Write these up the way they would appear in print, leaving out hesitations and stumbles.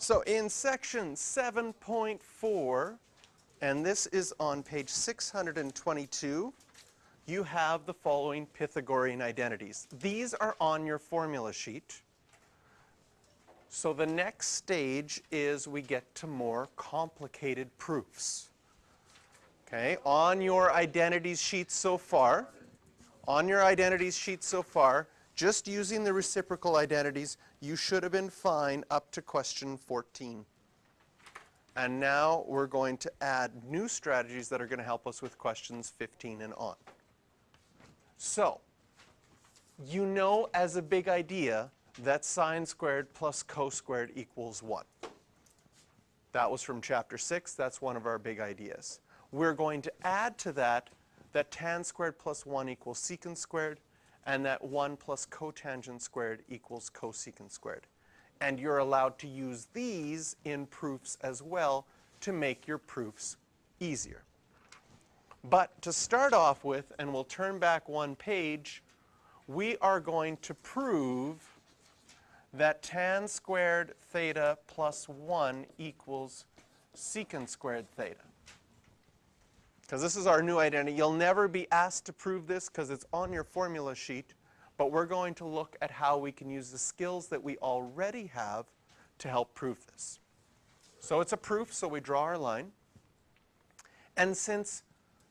So in section 7.4, and this is on page 622, you have the following Pythagorean identities. These are on your formula sheet. So the next stage is we get to more complicated proofs. Okay, on your identities sheet so far, just using the reciprocal identities, you should have been fine up to question 14. And now we're going to add new strategies that are going to help us with questions 15 and on. So, you know as a big idea that sine squared plus cos squared equals 1. That was from chapter 6. That's one of our big ideas. We're going to add to that that tan squared plus 1 equals secant squared, and that 1 plus cotangent squared equals cosecant squared. And you're allowed to use these in proofs as well to make your proofs easier. But to start off with, and we'll turn back one page, we are going to prove that tan squared theta plus 1 equals secant squared theta. Because this is our new identity. You'll never be asked to prove this because it's on your formula sheet, but we're going to look at how we can use the skills that we already have to help prove this. So it's a proof, so we draw our line. And since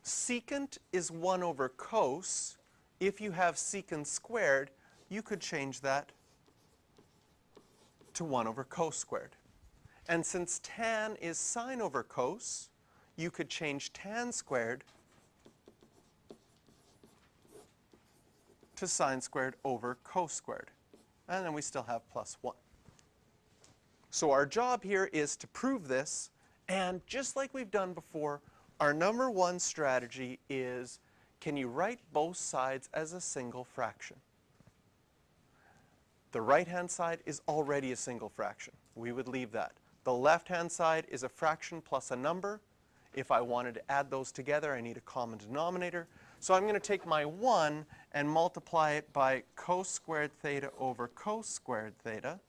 secant is 1 over cos, if you have secant squared, you could change that to 1 over cos squared. And since tan is sine over cos, you could change tan squared to sine squared over cos squared. And then we still have plus 1. So our job here is to prove this, and just like we've done before, our number one strategy is, can you write both sides as a single fraction? The right-hand side is already a single fraction. We would leave that. The left-hand side is a fraction plus a number. If I wanted to add those together, I need a common denominator. So I'm going to take my 1 and multiply it by cos squared theta over cos squared theta,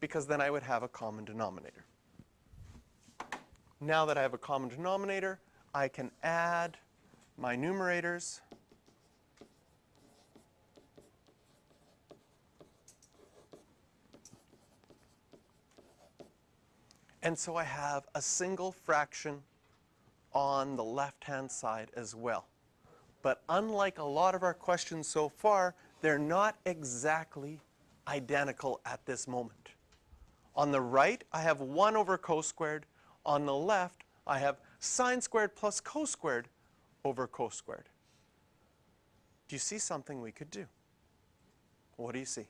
because then I would have a common denominator. Now that I have a common denominator, I can add my numerators. And so I have a single fraction on the left-hand side as well. But unlike a lot of our questions so far, they're not exactly identical at this moment. On the right, I have 1 over cos squared. On the left, I have sine squared plus cos squared over cos squared. Do you see something we could do? What do you see?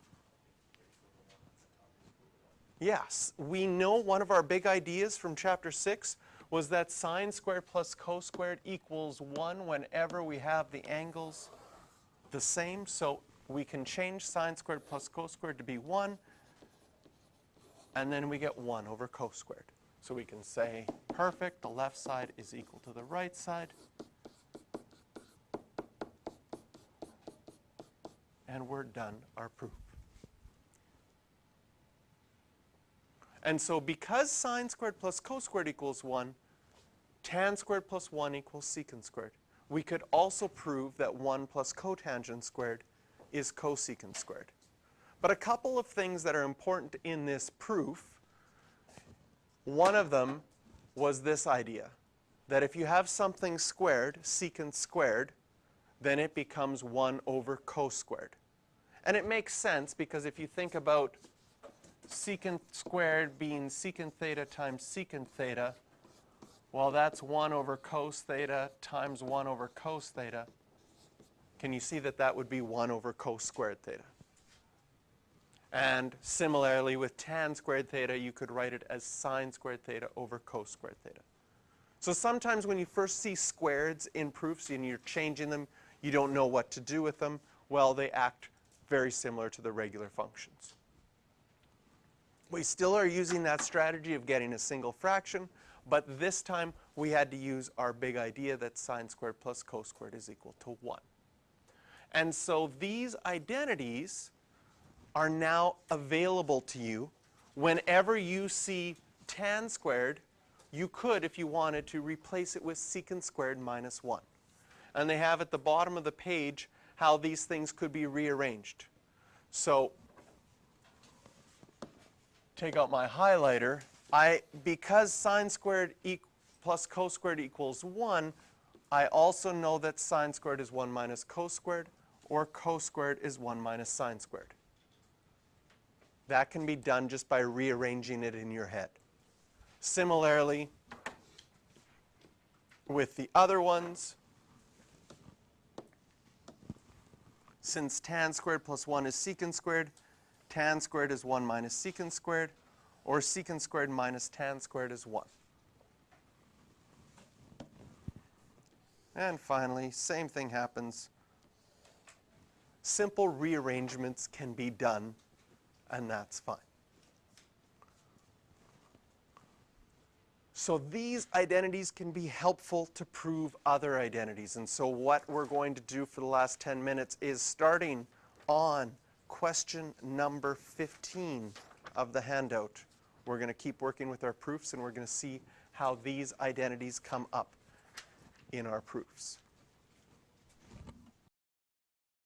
Yes, we know one of our big ideas from chapter 6 was that sine squared plus cos squared equals 1 whenever we have the angles the same. So we can change sine squared plus cos squared to be 1, and then we get 1 over cos squared. So we can say, perfect, the left side is equal to the right side. And we're done our proof. And so because sine squared plus cos squared equals 1, tan squared plus 1 equals secant squared, we could also prove that 1 plus cotangent squared is cosecant squared. But a couple of things that are important in this proof, one of them was this idea, that if you have something squared, secant squared, then it becomes 1 over cos squared. And it makes sense because if you think about secant squared being secant theta times secant theta, well, that's 1 over cos theta times 1 over cos theta. Can you see that that would be 1 over cos squared theta? And similarly with tan squared theta, you could write it as sine squared theta over cos squared theta. So sometimes when you first see squareds in proofs and you're changing them, you don't know what to do with them. Well, they act very similar to the regular functions. We still are using that strategy of getting a single fraction, but this time we had to use our big idea that sine squared plus cos squared is equal to 1. And so these identities are now available to you Whenever you see tan squared, you could, if you wanted to, replace it with secant squared minus 1. And they have at the bottom of the page how these things could be rearranged. So take out my highlighter. Because sine squared plus cos squared equals 1, I also know that sine squared is 1 minus cos squared, or cos squared is 1 minus sine squared. That can be done just by rearranging it in your head. Similarly, with the other ones, since tan squared plus 1 is secant squared, tan squared is 1 minus secant squared, or secant squared minus tan squared is 1. And finally, same thing happens. Simple rearrangements can be done, and that's fine. So these identities can be helpful to prove other identities. And so what we're going to do for the last 10 minutes is starting on question number 15 of the handout. We're going to keep working with our proofs, and we're going to see how these identities come up in our proofs.